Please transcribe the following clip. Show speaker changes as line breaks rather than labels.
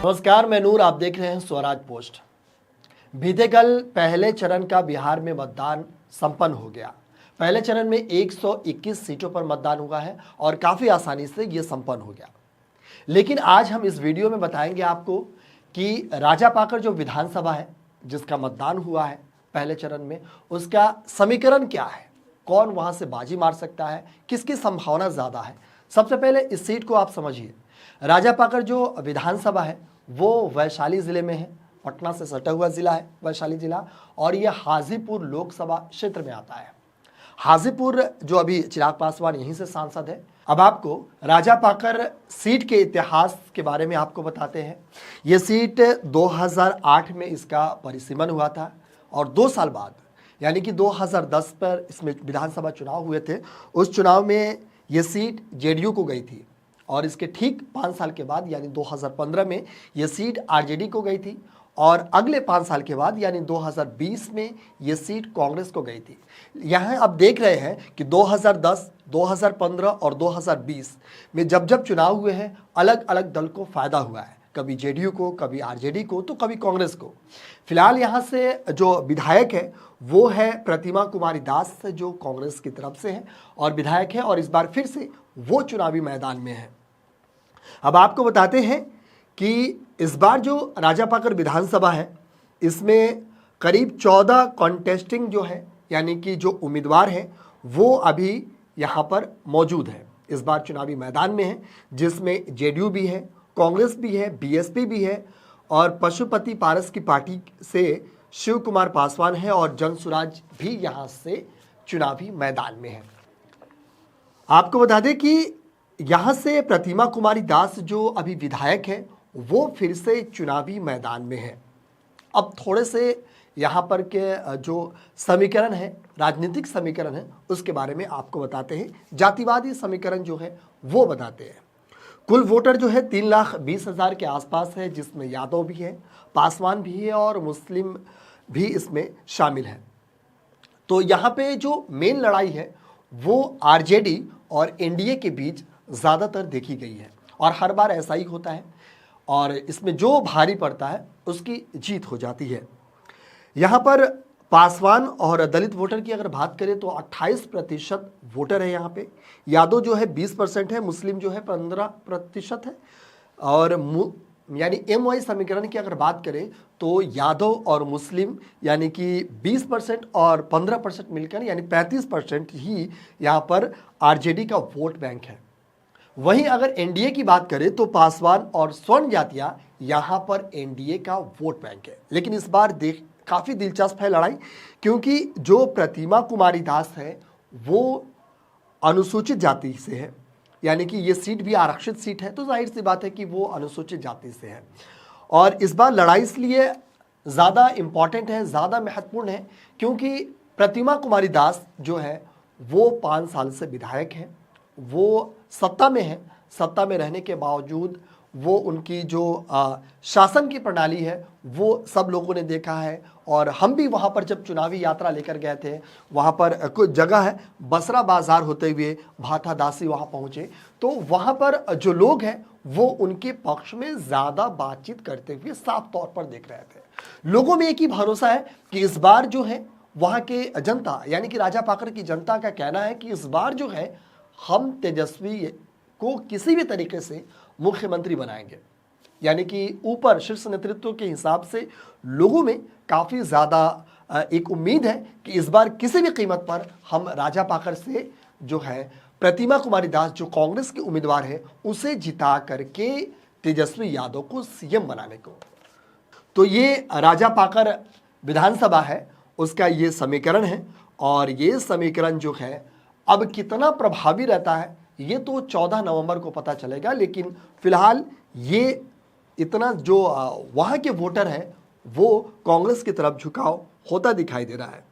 नमस्कार, मैं नूर। आप देख रहे हैं स्वराज पोस्ट। बीते कल पहले चरण का बिहार में मतदान संपन्न हो गया। पहले चरण में 121 सीटों पर मतदान हुआ है और काफी आसानी से यह संपन्न हो गया। लेकिन आज हम इस वीडियो में बताएंगे आपको कि राजापाकर जो विधानसभा है जिसका मतदान हुआ है पहले चरण में, उसका समीकरण क्या है, कौन वहां से बाजी मार सकता है, किसकी संभावना ज्यादा है। सबसे पहले इस सीट को आप समझिए। राजापाकर जो विधानसभा है वो वैशाली जिले में है, पटना से सटा हुआ जिला है वैशाली जिला, और यह हाजीपुर लोकसभा क्षेत्र में आता है। हाजीपुर जो अभी चिराग पासवान यहीं से सांसद है। अब आपको राजापाकर सीट के इतिहास के बारे में आपको बताते हैं। यह सीट 2008 में इसका परिसीमन हुआ था और 2 साल बाद यानी कि 2010 पर इसमें विधानसभा चुनाव हुए थे। उस चुनाव में यह सीट जेडीयू को गई थी और इसके ठीक 5 साल के बाद यानी 2015 में यह सीट आरजेडी को गई थी और अगले 5 साल के बाद यानी 2020 में यह सीट कांग्रेस को गई थी। यहाँ आप देख रहे हैं कि 2010, 2015 और 2020 में जब जब चुनाव हुए हैं अलग अलग दल को फायदा हुआ है, कभी जेडीयू को, कभी आरजेडी को, तो कभी कांग्रेस को। फिलहाल यहाँ से जो विधायक है वो है प्रतिमा कुमारी दास जो कांग्रेस की तरफ से है और विधायक है, और इस बार फिर से वो चुनावी मैदान में है। अब आपको बताते हैं कि इस बार जो राजापाकर विधानसभा है इसमें करीब 14 कॉन्टेस्टिंग जो है यानी कि जो उम्मीदवार हैं वो अभी यहाँ पर मौजूद है, इस बार चुनावी मैदान में है, जिसमें जेडीयू भी है, कांग्रेस भी है, बीएसपी भी है और पशुपति पारस की पार्टी से शिव कुमार पासवान है और जनसुराज भी यहाँ से चुनावी मैदान में है। आपको बता दें कि यहाँ से प्रतिमा कुमारी दास जो अभी विधायक है वो फिर से चुनावी मैदान में है। अब थोड़े से यहाँ पर के जो समीकरण है, राजनीतिक समीकरण है, उसके बारे में आपको बताते हैं। जातिवादी समीकरण जो है वो बताते हैं। कुल वोटर जो है 3,20,000 के आसपास है, जिसमें यादव भी है, पासवान भी है और मुस्लिम भी इसमें शामिल है। तो यहाँ पे जो मेन लड़ाई है वो आरजेडी और एनडीए के बीच ज़्यादातर देखी गई है और हर बार ऐसा ही होता है और इसमें जो भारी पड़ता है उसकी जीत हो जाती है। यहाँ पर पासवान और दलित वोटर की अगर बात करें तो 28% वोटर है यहाँ पे। यादव जो है 20% है, मुस्लिम जो है 15% है और यानी एमवाई समीकरण की अगर बात करें तो यादव और मुस्लिम यानी कि 20% और 15% मिलकर यानी 35% ही यहाँ पर आरजेडी का वोट बैंक है। वहीं अगर एनडीए की बात करें तो पासवान और स्वर्ण जातियां यहाँ पर एनडीए का वोट बैंक है। लेकिन इस बार काफ़ी दिलचस्प है लड़ाई, क्योंकि जो प्रतिमा कुमारी दास है वो अनुसूचित जाति से है, यानी कि ये सीट भी आरक्षित सीट है, तो जाहिर सी बात है कि वो अनुसूचित जाति से है। और इस बार लड़ाई इसलिए ज़्यादा इम्पॉर्टेंट है, ज़्यादा महत्वपूर्ण है, क्योंकि प्रतिमा कुमारी दास जो है वो 5 साल से विधायक है, वो सत्ता में है। सत्ता में रहने के बावजूद वो उनकी जो शासन की प्रणाली है वो सब लोगों ने देखा है और हम भी वहाँ पर जब चुनावी यात्रा लेकर गए थे, वहाँ पर कुछ जगह है बसरा बाजार होते हुए भाठा दासी वहाँ पहुँचे, तो वहाँ पर जो लोग हैं वो उनके पक्ष में ज़्यादा बातचीत करते हुए साफ तौर पर देख रहे थे। लोगों में एक ही भरोसा है कि इस बार जो है वहाँ के जनता यानी कि राजापाकर की जनता का कहना है कि इस बार जो है हम तेजस्वी को किसी भी तरीके से मुख्यमंत्री बनाएंगे। यानी कि ऊपर शीर्ष नेतृत्व के हिसाब से लोगों में काफ़ी ज़्यादा एक उम्मीद है कि इस बार किसी भी कीमत पर हम राजापाकर से जो है प्रतिमा कुमारी दास जो कांग्रेस के उम्मीदवार है उसे जिता करके तेजस्वी यादव को सीएम बनाने को। तो ये राजापाकर विधानसभा है उसका ये समीकरण है और ये समीकरण जो है अब कितना प्रभावी रहता है ये तो 14 नवंबर को पता चलेगा। लेकिन फिलहाल ये इतना जो वहाँ के वोटर हैं वो कांग्रेस की तरफ झुकाव होता दिखाई दे रहा है।